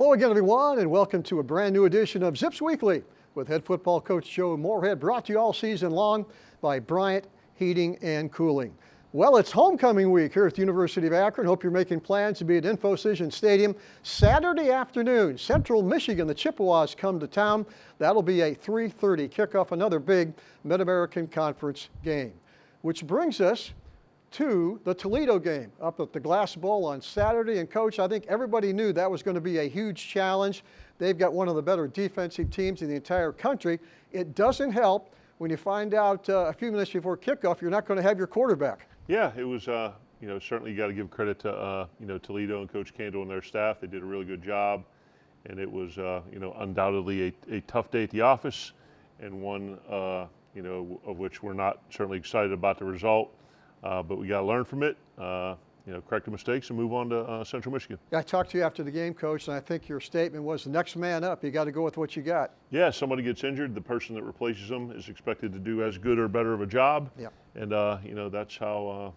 Hello again, everyone, and welcome to a brand new edition of Zips Weekly with head football coach Joe Moorhead, brought to you all season long by Bryant Heating and Cooling. Well, it's homecoming week here at the University of Akron. Hope you're making plans to be at InfoCision Stadium Saturday afternoon. Central Michigan, the Chippewas come to town. That'll be a 3:30 kickoff, another big Mid-American Conference game. Which brings us to the Toledo game up at the Glass Bowl on Saturday. And Coach, I think everybody knew that was going to be a huge challenge. They've got one of the better defensive teams in the entire country. It doesn't help when you find out a few minutes before kickoff you're not going to have your quarterback. Yeah, it was, certainly you got to give credit to, Toledo and Coach Candle and their staff. They did a really good job. And it was, undoubtedly a tough day at the office, and one, of which we're not certainly excited about the result. But we got to learn from it, correct the mistakes and move on to Central Michigan. I talked to you after the game, Coach, and I think your statement was the next man up. You got to go with what you got. Yeah, somebody gets injured, the person that replaces them is expected to do as good or better of a job. Yeah. And, that's how,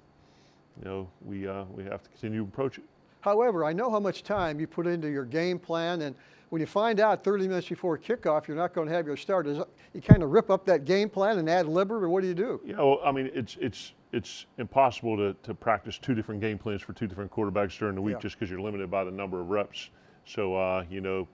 we have to continue to approach it. However, I know how much time you put into your game plan, and when you find out 30 minutes before kickoff you're not going to have your starters, you kind of rip up that game plan and ad lib, or what do you do? Yeah, well, I mean, it's impossible to practice two different game plans for two different quarterbacks during the week, just because you're limited by the number of reps. So,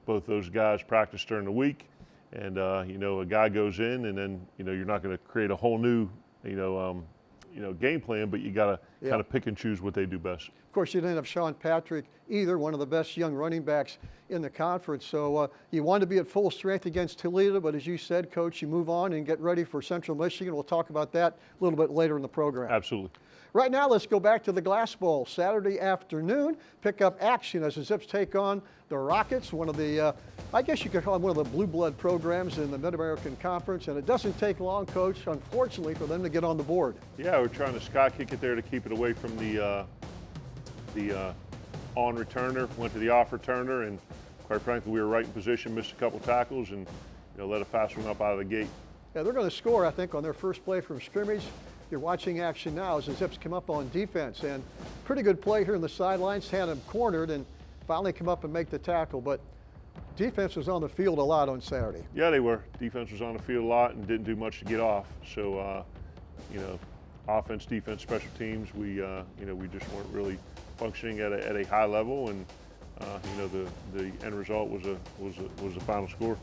both those guys practice during the week, and, a guy goes in, and then, you're not going to create a whole new, game plan, but you got to kind of pick and choose what they do best. Of course, you didn't have Sean Patrick either, one of the best young running backs in the conference. So you wanted to be at full strength against Toledo, but as you said, Coach, you move on and get ready for Central Michigan. We'll talk about that a little bit later in the program. Absolutely. Right now, let's go back to the Glass Bowl. Saturday afternoon, pick up action as the Zips take on the Rockets, one of the, I guess you could call them one of the blue blood programs in the Mid-American Conference. And it doesn't take long, Coach, unfortunately, for them to get on the board. Yeah, we're trying to sky kick it there to keep it away from the on returner, went to the off returner, and quite frankly, we were right in position, missed a couple tackles, and let a fast one up out of the gate. Yeah, they're going to score, I think, on their first play from scrimmage. You're watching action now as the Zips come up on defense, and pretty good play here in the sidelines, had him cornered, and finally come up and make the tackle. But defense was on the field a lot on Saturday. Yeah, they were. Defense was on the field a lot and didn't do much to get off. So, offense, defense, special teams, we just weren't really functioning at a high level, and the end result was a final score.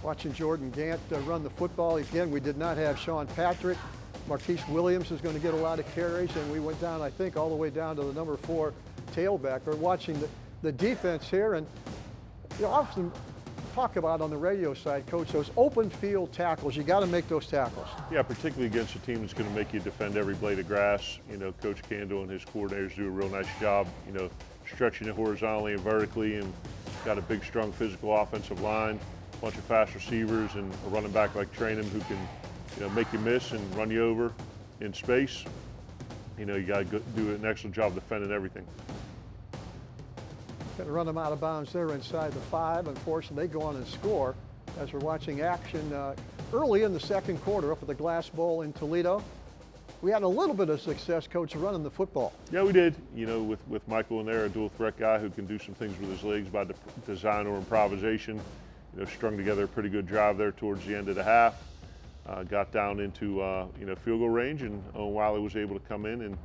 Watching Jordan Gant run the football again. We did not have Sean Patrick. Marquise Williams is going to get a lot of carries, and we went down, I think, all the way down to the number 4 tailback. We're watching the defense here, and often talk about on the radio side, Coach, those open field tackles. You got to make those tackles. Yeah, particularly against a team that's going to make you defend every blade of grass. Coach Candle and his coordinators do a real nice job, stretching it horizontally and vertically, and got a big, strong, physical offensive line, a bunch of fast receivers, and a running back like Trainham who can, make you miss and run you over in space. You got to do an excellent job defending everything. Going to run them out of bounds there inside the 5. Unfortunately, they go on and score as we're watching action early in the second quarter up at the Glass Bowl in Toledo. We had a little bit of success, Coach, running the football. Yeah, we did. With Michael in there, a dual threat guy who can do some things with his legs by design or improvisation. Strung together a pretty good drive there towards the end of the half. Got down into field goal range, and Owen Wiley was able to come in and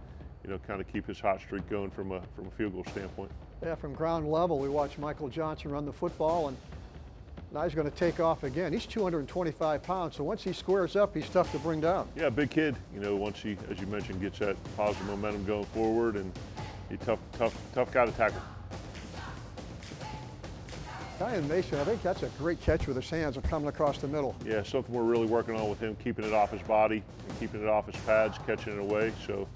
kind of keep his hot streak going from a field goal standpoint. Yeah, from ground level, we watched Michael Johnson run the football, and now he's going to take off again. He's 225 pounds, so once he squares up, he's tough to bring down. Yeah, big kid. Once he, as you mentioned, gets that positive momentum going forward, and he's tough guy to tackle. Ryan Mason, I think that's a great catch with his hands coming across the middle. Yeah, something we're really working on with him, keeping it off his body and keeping it off his pads, catching it away. So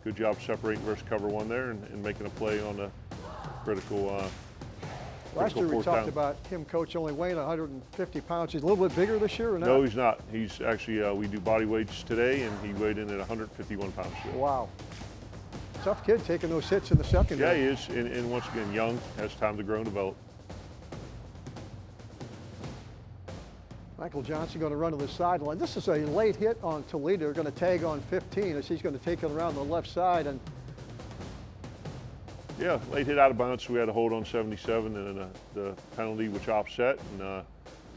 good job separating versus cover 1 there and making a play on the critical Last year we talked about him, Coach, only weighing 150 pounds. He's a little bit bigger this year or not? No, he's not. He's actually, we do body weights today, and he weighed in at 151 pounds. Wow. Tough kid taking those hits in the second. Yeah, he is, and once again, young, has time to grow and develop. Michael Johnson going to run to the sideline. This is a late hit on Toledo. They're going to tag on 15 as he's going to take it around the left side. And Yeah, late hit out of bounds, so we had a hold on 77 and then the penalty which offset, and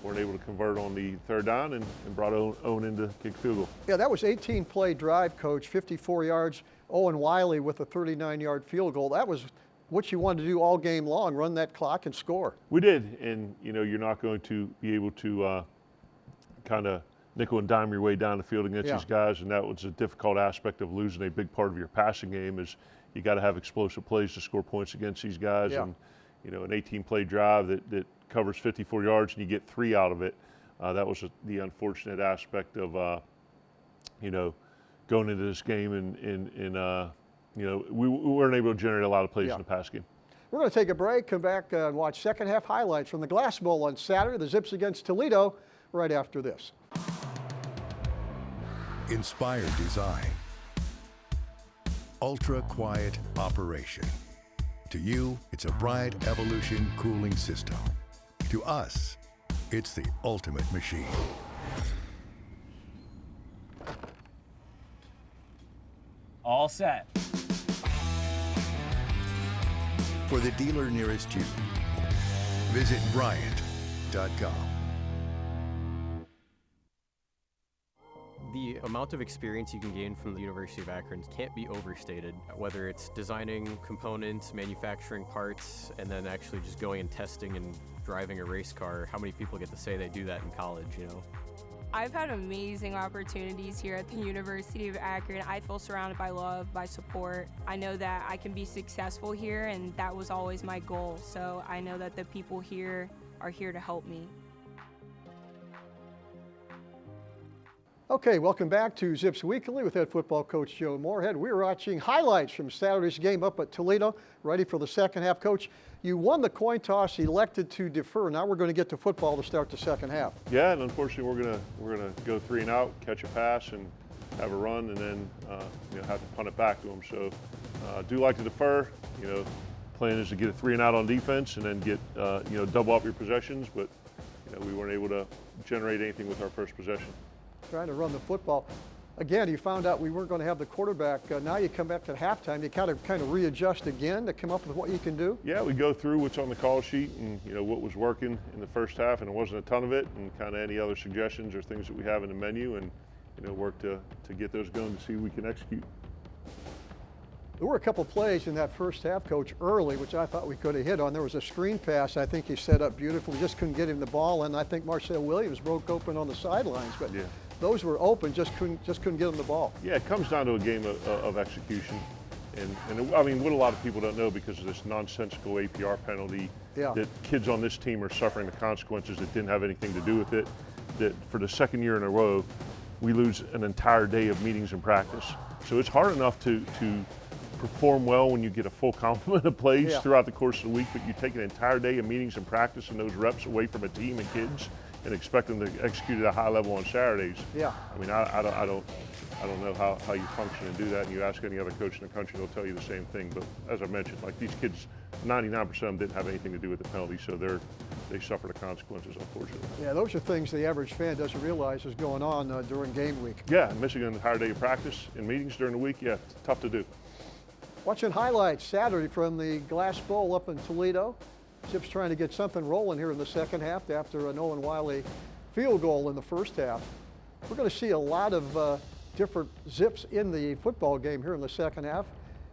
weren't able to convert on the third down and brought Owen in to kick field goal. Yeah, that was 18-play drive, Coach, 54 yards. Owen Wiley with a 39-yard field goal. That was what you wanted to do all game long, run that clock and score. We did, and you're not going to be able to kind of nickel and dime your way down the field against these guys, and that was a difficult aspect of losing a big part of your passing game is you got to have explosive plays to score points against these guys. And an 18-play drive that covers 54 yards and you get 3 out of it, that was the unfortunate aspect of going into this game and we weren't able to generate a lot of plays in the pass game. We're going to take a break, come back and watch second half highlights from the Glass Bowl on Saturday, the Zips against Toledo, right after this. Inspired design. Ultra quiet operation. To you, it's a Bryant Evolution cooling system. To us, it's the ultimate machine. All set. For the dealer nearest you, visit Bryant.com. The amount of experience you can gain from the University of Akron can't be overstated, whether it's designing components, manufacturing parts, and then actually just going and testing and driving a race car. How many people get to say they do that in college, I've had amazing opportunities here at the University of Akron. I feel surrounded by love, by support. I know that I can be successful here, and that was always my goal. So I know that the people here are here to help me. Okay, welcome back to Zips Weekly with head football coach Joe Moorhead. We're watching highlights from Saturday's game up at Toledo, ready for the second half. Coach, you won the coin toss, elected to defer. Now we're going to get to football to start the second half. Yeah, and unfortunately we're gonna go 3 and out, catch a pass, and have a run, and then have to punt it back to them. So do like to defer. Plan is to get a 3 and out on defense, and then get double up your possessions. But we weren't able to generate anything with our first possession. Trying to run the football. Again, you found out we weren't going to have the quarterback. Now you come back at halftime. You kind of readjust again to come up with what you can do. Yeah, we go through what's on the call sheet and what was working in the first half, and it wasn't a ton of it, and kind of any other suggestions or things that we have in the menu, and work to get those going to see if we can execute. There were a couple plays in that first half, Coach, early, which I thought we could have hit on. There was a screen pass I think he set up beautifully. Just couldn't get him the ball, and I think Marcel Williams broke open on the sidelines. But yeah, those were open, just couldn't get him the ball. Yeah, it comes down to a game of execution. And I mean, what a lot of people don't know, because of this nonsensical APR penalty, that kids on this team are suffering the consequences that didn't have anything to do with it, that for the second year in a row, we lose an entire day of meetings and practice. So it's hard enough to perform well when you get a full complement of plays throughout the course of the week, but you take an entire day of meetings and practice and those reps away from a team and kids and expect them to execute at a high level on Saturdays. Yeah. I mean, I don't know how you function and do that, and you ask any other coach in the country, they'll tell you the same thing. But as I mentioned, like, these kids, 99% of them didn't have anything to do with the penalty, so they suffer the consequences, unfortunately. Yeah, those are things the average fan doesn't realize is going on during game week. Yeah, missing an entire day of practice and meetings during the week, yeah, it's tough to do. Watching highlights Saturday from the Glass Bowl up in Toledo. Zips trying to get something rolling here in the second half after an Owen Wiley field goal in the first half. We're going to see a lot of different Zips in the football game here in the second half,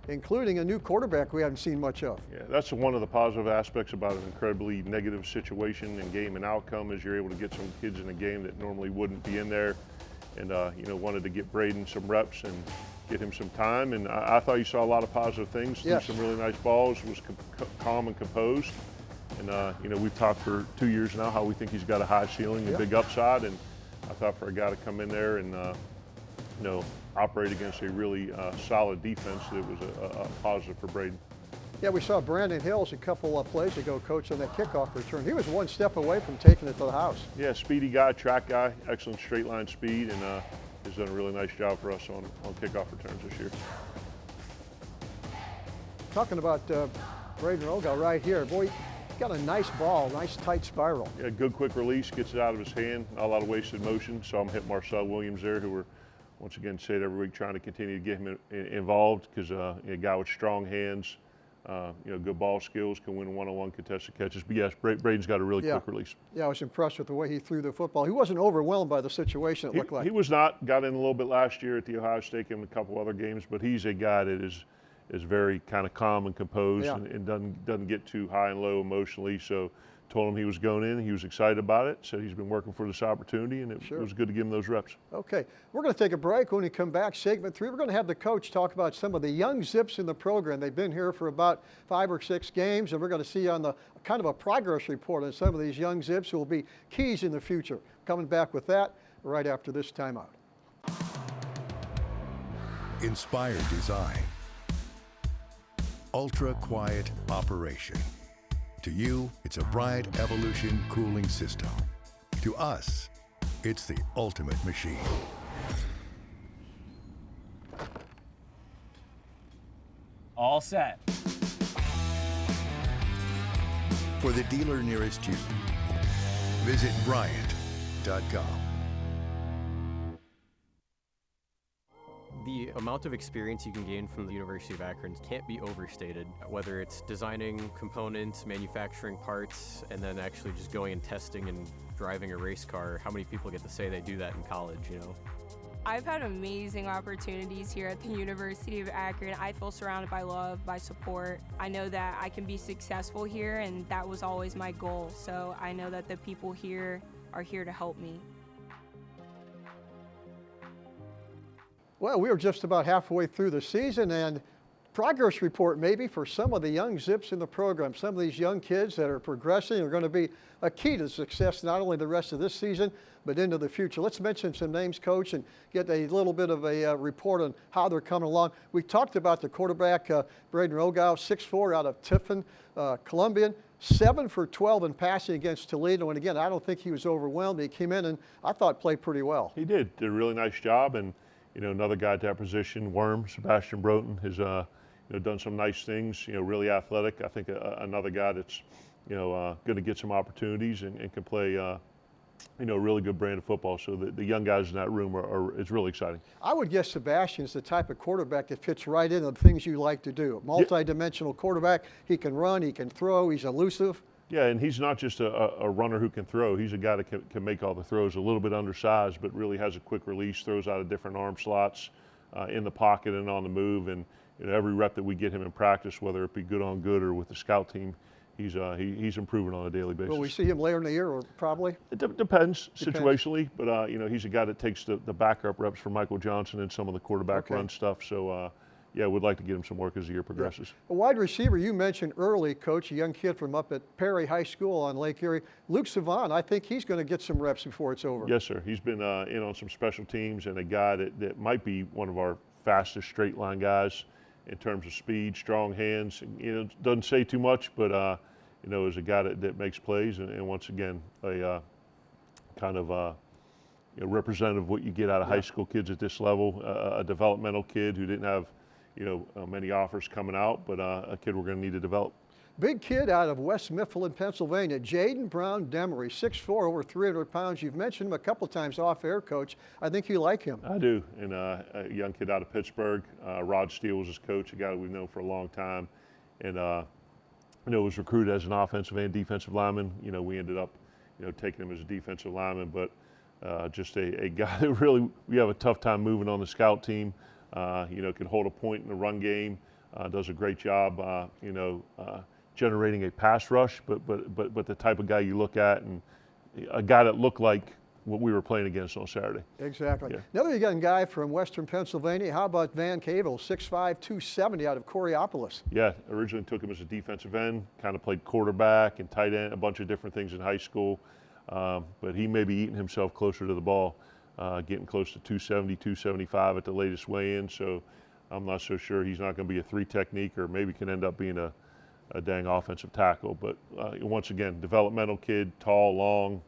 including a new quarterback we haven't seen much of. Yeah, that's one of the positive aspects about an incredibly negative situation and game and outcome, is you're able to get some kids in a game that normally wouldn't be in there, and wanted to get Braden some reps and get him some time, and I thought you saw a lot of positive things. Threw some really nice balls, was calm and composed, and we've talked for 2 years now how we think he's got a high ceiling and big upside, and I thought for a guy to come in there and operate against a really solid defense, that was a positive for Braden. Yeah, we saw Brandon Hills a couple of plays ago, Coach, on that kickoff return. He was one step away from taking it to the house. Yeah, speedy guy, track guy, excellent straight line speed, and has done a really nice job for us on kickoff returns this year. Talking about Braden Rogal right here. Boy, got a nice ball, nice tight spiral. Yeah, good quick release, gets it out of his hand, not a lot of wasted motion. Saw him hit Marcel Williams there, who we're, once again, say it every week, trying to continue to get him involved, because a guy with strong hands, good ball skills, can win one-on-one contested catches. But yes, Braden's got a really quick release. Yeah, I was impressed with the way he threw the football. He wasn't overwhelmed by the situation, it looked like. He was not. Got in a little bit last year at the Ohio State game and a couple other games, but he's a guy that is very kind of calm and composed and doesn't get too high and low emotionally. So told him he was going in. He was excited about it. Said he's been working for this opportunity, and it was good to give him those reps. Okay, we're going to take a break. When we come back, segment 3, we're going to have the coach talk about some of the young Zips in the program. They've been here for about 5 or 6 games, and we're going to see on the kind of a progress report on some of these young Zips who will be keys in the future. Coming back with that right after this timeout. Inspired design. Ultra quiet operation. To you, it's a Bryant Evolution cooling system. To us, it's the ultimate machine. All set. For the dealer nearest you, visit Bryant.com. The amount of experience you can gain from the University of Akron can't be overstated, whether it's designing components, manufacturing parts, and then actually just going and testing and driving a race car. How many people get to say they do that in college, you know? I've had amazing opportunities here at the University of Akron. I feel surrounded by love, by support. I know that I can be successful here, and that was always my goal. So I know that the people here are here to help me. Well, we are just about halfway through the season, and progress report maybe for some of the young Zips in the program. Some of these young kids that are progressing are going to be a key to success, not only the rest of this season, but into the future. Let's mention some names, Coach, and get a little bit of a report on how they're coming along. We talked about the quarterback, Braden Rogow, 6'4", out of Tiffin, Columbian, 7 for 12 in passing against Toledo. And again, I don't think he was overwhelmed. He came in and I thought played pretty well. He did a really nice job, and another guy at that position, Sebastian Broughton, has done some nice things. Really athletic. I think another guy that's going to get some opportunities and can play a really good brand of football. So the young guys in that room it's really exciting. I would guess Sebastian's the type of quarterback that fits right into the things you like to do. Multi-dimensional quarterback. He can run. He can throw. He's elusive. Yeah, and he's not just a runner who can throw. He's a guy that can make all the throws, a little bit undersized, but really has a quick release, throws out of different arm slots in the pocket and on the move. And every rep that we get him in practice, whether it be good on good or with the scout team, he's improving on a daily basis. Will we see him later in the year, or probably? It depends situationally, but he's a guy that takes the backup reps for Michael Johnson and some of the quarterback run stuff. So, we'd like to get him some work as the year progresses. A wide receiver you mentioned early, Coach, a young kid from up at Perry High School on Lake Erie, Luke Savant. I think he's going to get some reps before it's over. Yes, sir. He's been in on some special teams, and a guy that might be one of our fastest straight line guys in terms of speed, strong hands. Doesn't say too much, but is a guy that makes plays, and once again, a kind of representative of what you get out of high school kids at this level, a developmental kid who didn't have many offers coming out, but a kid we're going to need to develop. Big kid out of West Mifflin, Pennsylvania, Jaden Brown Demery, 6'4", over 300 pounds. You've mentioned him a couple times off air, Coach. I think you like him. I do, and a young kid out of Pittsburgh. Rod Steele was his coach, a guy that we've known for a long time, and was recruited as an offensive and defensive lineman. We ended up taking him as a defensive lineman, but just a guy that really we have a tough time moving on the scout team. Can hold a point in the run game, does a great job, generating a pass rush, but the type of guy you look at, and a guy that looked like what we were playing against on Saturday. Exactly. Yeah. Another young guy from Western Pennsylvania. How about Van Cavel, 6'5", 270 out of Coriopolis? Yeah, originally took him as a defensive end, kind of played quarterback and tight end, a bunch of different things in high school, but he may be eating himself closer to the ball. Getting close to 270, 275 at the latest weigh-in, so I'm not so sure he's not going to be a 3 technique, or maybe can end up being a dang offensive tackle. But once again, developmental kid, tall, long,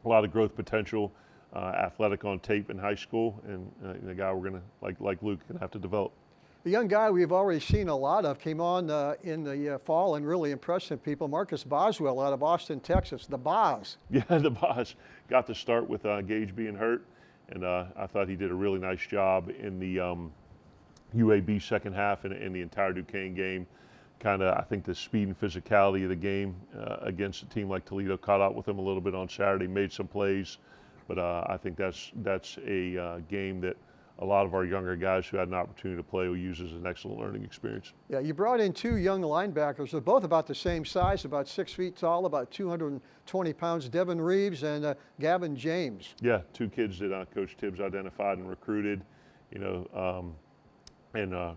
a lot of growth potential, athletic on tape in high school, and a guy we're going to, like Luke, going to have to develop. The young guy we've already seen a lot of came on in the fall and really impressed some people. Marcus Boswell out of Austin, Texas, the Boz. Yeah, the Boz got to start with Gage being hurt, and I thought he did a really nice job in the UAB second half and in the entire Duquesne game. I think the speed and physicality of the game against a team like Toledo caught up with them a little bit on Saturday, made some plays, but I think that's a game that a lot of our younger guys who had an opportunity to play will use as an excellent learning experience. Yeah, you brought in two young linebackers. They're both about the same size, about 6 feet tall, about 220 pounds. Devin Reeves and Gavin James. Yeah, two kids that Coach Tibbs identified and recruited, and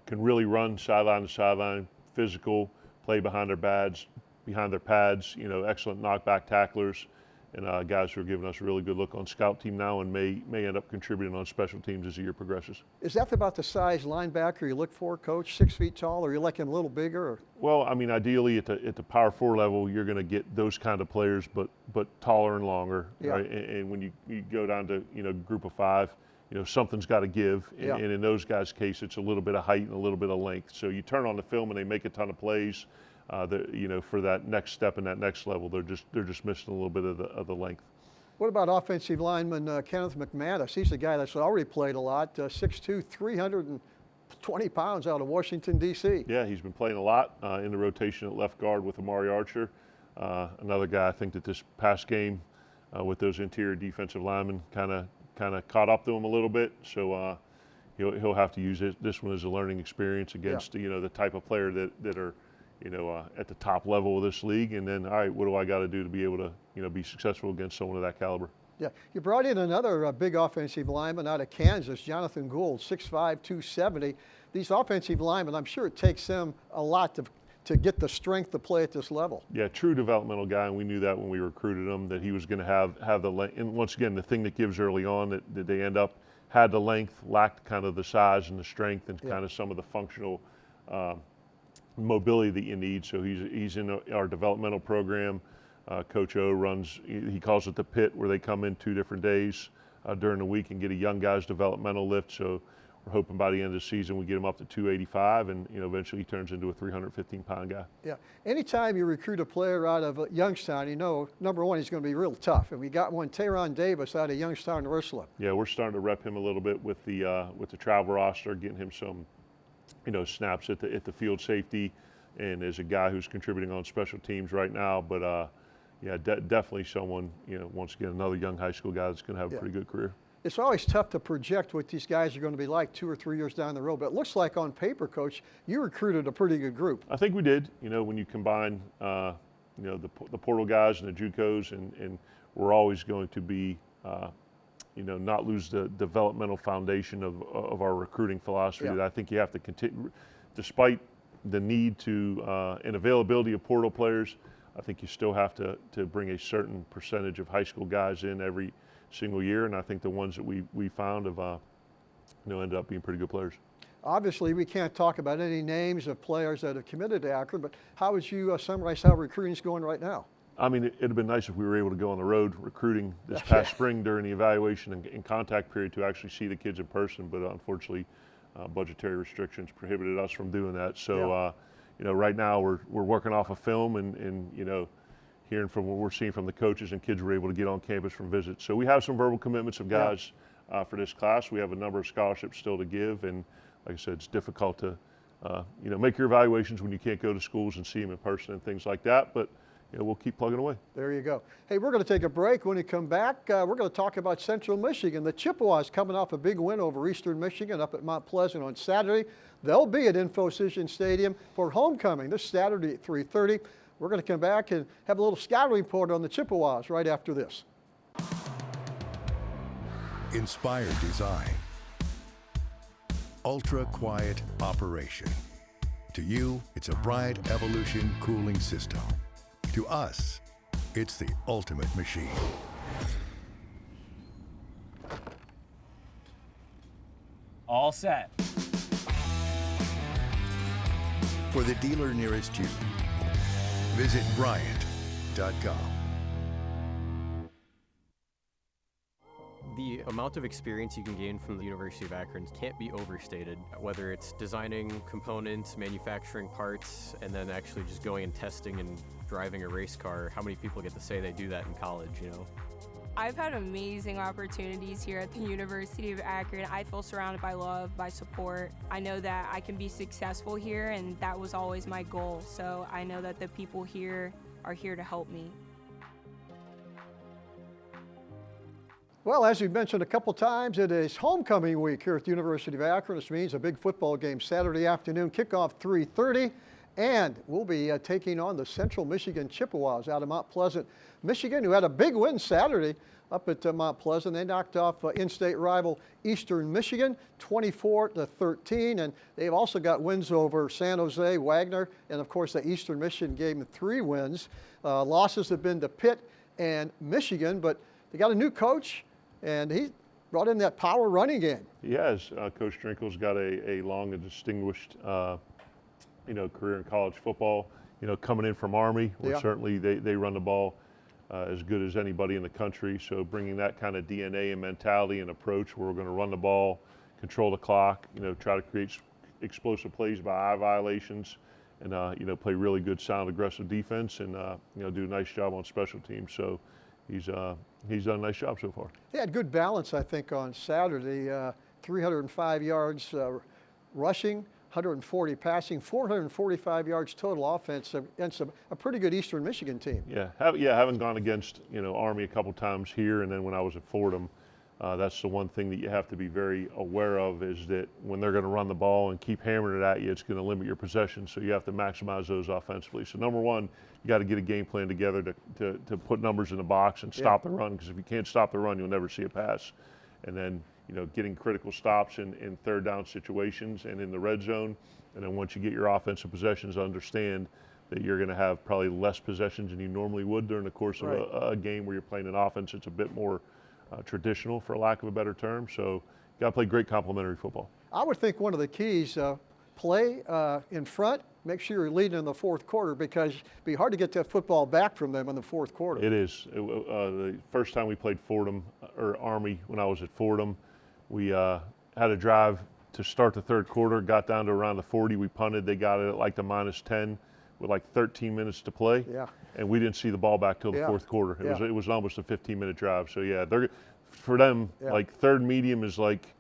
can really run sideline to sideline, physical, play behind their pads, excellent knockback tacklers, and guys who are giving us a really good look on scout team now and may end up contributing on special teams as the year progresses. Is that about the size linebacker you look for, Coach? 6 feet tall, or you like him a little bigger? Or? Well, I mean, ideally at the power 4 level, you're going to get those kind of players, but taller and longer, yeah. right? And when you go down to group of 5, something's got to give, and, yeah. and in those guys' case, it's a little bit of height and a little bit of length. So you turn on the film and they make a ton of plays. For that next step and that next level, they're just missing a little bit of the length. What about offensive lineman Kenneth McManus? He's a guy that's already played a lot, 6'2", 320 pounds out of Washington, D.C. Yeah, he's been playing a lot in the rotation at left guard with Amari Archer. Another guy I think that this past game with those interior defensive linemen kind of caught up to him a little bit. So he'll have to use this one as a learning experience against the type of player that are at the top level of this league, and then, all right, what do I got to do to be able to, be successful against someone of that caliber? Yeah, you brought in another big offensive lineman out of Kansas, Jonathan Gould, 6'5", 270. These offensive linemen, I'm sure it takes them a lot to get the strength to play at this level. Yeah, true developmental guy, and we knew that when we recruited him, that he was going to have the length. And once again, the thing that gives early on that they end up had the length, lacked kind of the size and the strength and kind of some of the functional mobility that you need. So he's in our developmental program. Coach O runs, he calls it the pit, where they come in 2 different days during the week and get a young guy's developmental lift. So we're hoping by the end of the season we get him up to 285, and eventually he turns into a 315-pound guy. Yeah. Anytime you recruit a player out of Youngstown, number one, he's going to be real tough. And we got one, Taron Davis, out of Youngstown, Ursula. Yeah, we're starting to rep him a little bit with the travel roster, getting him some snaps at the field safety, and as a guy who's contributing on special teams right now. But definitely someone, once again, another young high school guy that's going to have a pretty good career. It's always tough to project what these guys are going to be like 2 or 3 years down the road, but it looks like on paper, Coach, you recruited a pretty good group. I think we did. When you combine, the portal guys and the JUCOs, and we're always going to be, not lose the developmental foundation of our recruiting philosophy. Yeah. That I think you have to continue, despite the need to and availability of portal players. I think you still have to bring a certain percentage of high school guys in every single year, and I think the ones that we found have ended up being pretty good players. Obviously, we can't talk about any names of players that have committed to Akron, but how would you summarize how recruiting is going right now? I mean, it'd have been nice if we were able to go on the road recruiting this past spring during the evaluation and contact period to actually see the kids in person, but unfortunately, budgetary restrictions prohibited us from doing that. So, right now we're working off a film and hearing from what we're seeing from the coaches, and kids were able to get on campus from visits. So we have some verbal commitments of guys for this class. We have a number of scholarships still to give, and like I said, it's difficult to make your evaluations when you can't go to schools and see them in person and things like that. But we'll keep plugging away. There you go. Hey, we're going to take a break. When we come back, we're going to talk about Central Michigan. The Chippewas coming off a big win over Eastern Michigan up at Mount Pleasant on Saturday. They'll be at Infocision Stadium for homecoming this Saturday at 3:30. We're going to come back and have a little scouting report on the Chippewas right after this. Inspired design. Ultra quiet operation. To you, it's a Bright Evolution cooling system. To us, it's the ultimate machine. All set. For the dealer nearest you, visit Bryant.com. The amount of experience you can gain from the University of Akron can't be overstated, whether it's designing components, manufacturing parts, and then actually just going and testing and driving a race car. How many people get to say they do that in college, I've had amazing opportunities here at the University of Akron. I feel surrounded by love, by support. I know that I can be successful here, and that was always my goal. So I know that the people here are here to help me. Well, as we've mentioned a couple times, it is homecoming week here at the University of Akron. This means a big football game Saturday afternoon, kickoff 3:30. And we'll be taking on the Central Michigan Chippewas out of Mount Pleasant, Michigan, who had a big win Saturday up at Mount Pleasant. They knocked off in-state rival Eastern Michigan 24-13. And they've also got wins over San Jose, Wagner, and of course the Eastern Michigan gave them 3 wins. Losses have been to Pitt and Michigan, but they got a new coach, and he brought in that power running game. He has. Coach Drinkle's got a long and distinguished career in college football. Coming in from Army, where certainly they run the ball as good as anybody in the country. So bringing that kind of DNA and mentality and approach, where we're going to run the ball, control the clock, try to create explosive plays by eye violations, and play really good, sound, aggressive defense, and do a nice job on special teams. So he's done a nice job so far. They had good balance, I think, on Saturday. 305 yards rushing, 140 passing, 445 yards total offense against a pretty good Eastern Michigan team. Having gone against Army a couple times here, and then when I was at Fordham, that's the one thing that you have to be very aware of, is that when they're going to run the ball and keep hammering it at you, it's going to limit your possessions. So you have to maximize those offensively. So number one, you got to get a game plan together to put numbers in the box and stop the run, because if you can't stop the run, you'll never see a pass. And then getting critical stops in third down situations and in the red zone. And then once you get your offensive possessions, understand that you're going to have probably less possessions than you normally would during the course of a game where you're playing an offense that's a bit more traditional, for lack of a better term. So you got to play great complementary football. I would think one of the keys, play in front, make sure you're leading in the fourth quarter, because it'd be hard to get that football back from them in the fourth quarter. It is. The first time we played Fordham, or Army, when I was at Fordham, we had a drive to start the third quarter, got down to around the 40, we punted, they got it at like the -10 with like 13 minutes to play. And we didn't see the ball back till the fourth quarter. It was almost a 15-minute drive. So for them, like third medium is like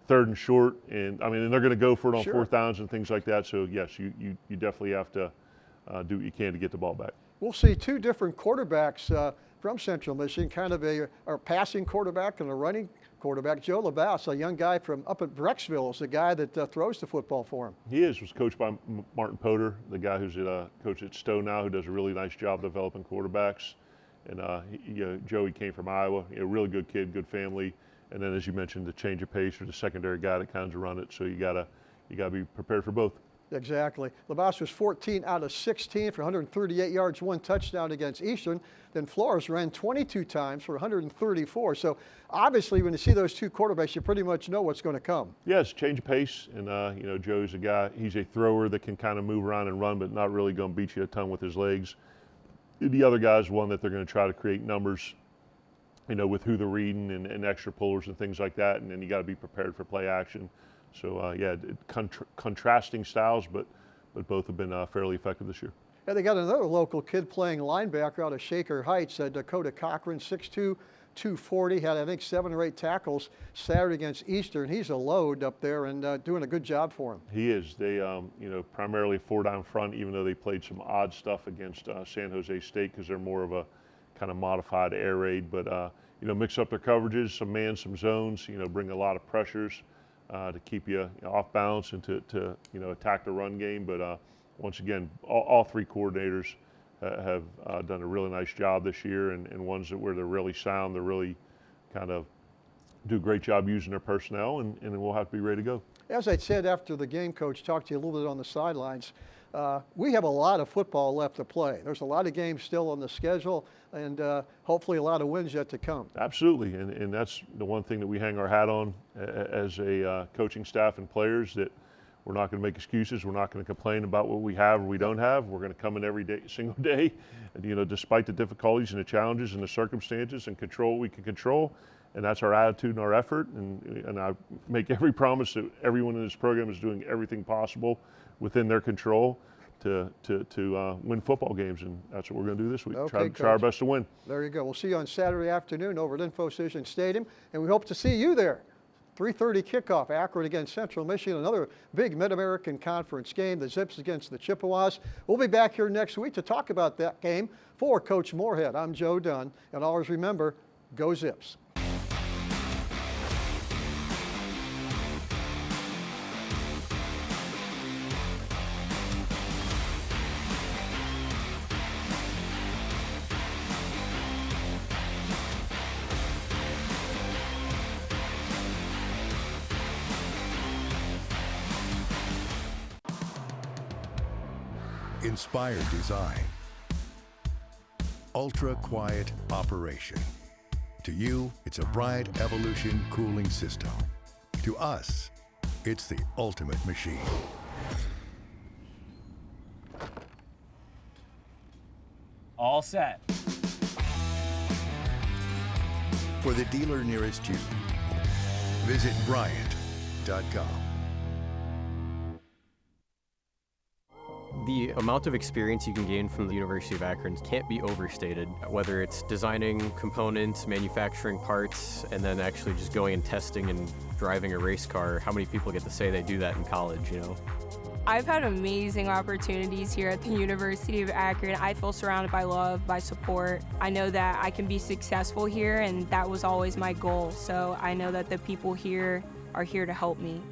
third and short, and and they're going to go for it on fourth downs and things like that. So yes, you definitely have to do what you can to get the ball back. We'll see 2 different quarterbacks from Central Michigan, kind of a passing quarterback and a running quarterback. Joe LaBasse, a young guy from up at Brecksville, is the guy that throws the football for him. He was coached by Martin Potter, the guy who's coach at Stowe now, who does a really nice job developing quarterbacks. And Joey came from Iowa, really good kid, good family. And then, as you mentioned, the change of pace, or the secondary guy that kind of run it. So you gotta be prepared for both. Exactly. LaBasse was 14 out of 16 for 138 yards, 1 touchdown against Eastern. Then Flores ran 22 times for 134. So obviously, when you see those 2 quarterbacks, you pretty much know what's going to come. Yes, change of pace. And Joe's a guy, he's a thrower that can kind of move around and run, but not really going to beat you a ton with his legs. The other guy's one that they're going to try to create numbers, with who they're reading and extra pullers and things like that. And then you got to be prepared for play action. So contrasting styles, but both have been fairly effective this year. And they got another local kid playing linebacker out of Shaker Heights, Dakota Cochran, 6'2", 240, had I think 7 or 8 tackles Saturday against Eastern. He's a load up there and doing a good job for him. He is. They primarily 4-down front, even though they played some odd stuff against San Jose State, because they're more of a kind of modified air raid. But mix up their coverages, some man, some zones. Bring a lot of pressures to keep you off balance and to attack the run game. But once again, all 3 coordinators have done a really nice job this year, and ones where they're really sound, they're really kind of do a great job using their personnel, and we'll have to be ready to go. As I said after the game, Coach, talked to you a little bit on the sidelines. We have a lot of football left to play. There's a lot of games still on the schedule, and hopefully a lot of wins yet to come. Absolutely, and that's the one thing that we hang our hat on as a coaching staff and players, that we're not going to make excuses. We're not going to complain about what we have or we don't have. We're going to come in every day, single day, and, despite the difficulties and the challenges and the circumstances, and control what we can control. And that's our attitude and our effort. And I make every promise that everyone in this program is doing everything possible within their control to win football games, and that's what we're going to do this week. Okay, try our Coach. best to win. There you go. We'll see you on Saturday afternoon over at InfoCision Stadium, and we hope to see you there. 3:30 kickoff, Akron against Central Michigan, another big Mid-American Conference game, the Zips against the Chippewas. We'll be back here next week to talk about that game. For Coach Moorhead, I'm Joe Dunn, and always remember, go Zips. Inspired design. Ultra quiet operation. To you, it's a Bryant Evolution cooling system. To us, it's the ultimate machine. All set. For the dealer nearest you, visit Bryant.com. The amount of experience you can gain from the University of Akron can't be overstated, whether it's designing components, manufacturing parts, and then actually just going and testing and driving a race car. How many people get to say they do that in college, you know? I've had amazing opportunities here at the University of Akron. I feel surrounded by love, by support. I know that I can be successful here, and that was always my goal. So I know that the people here are here to help me.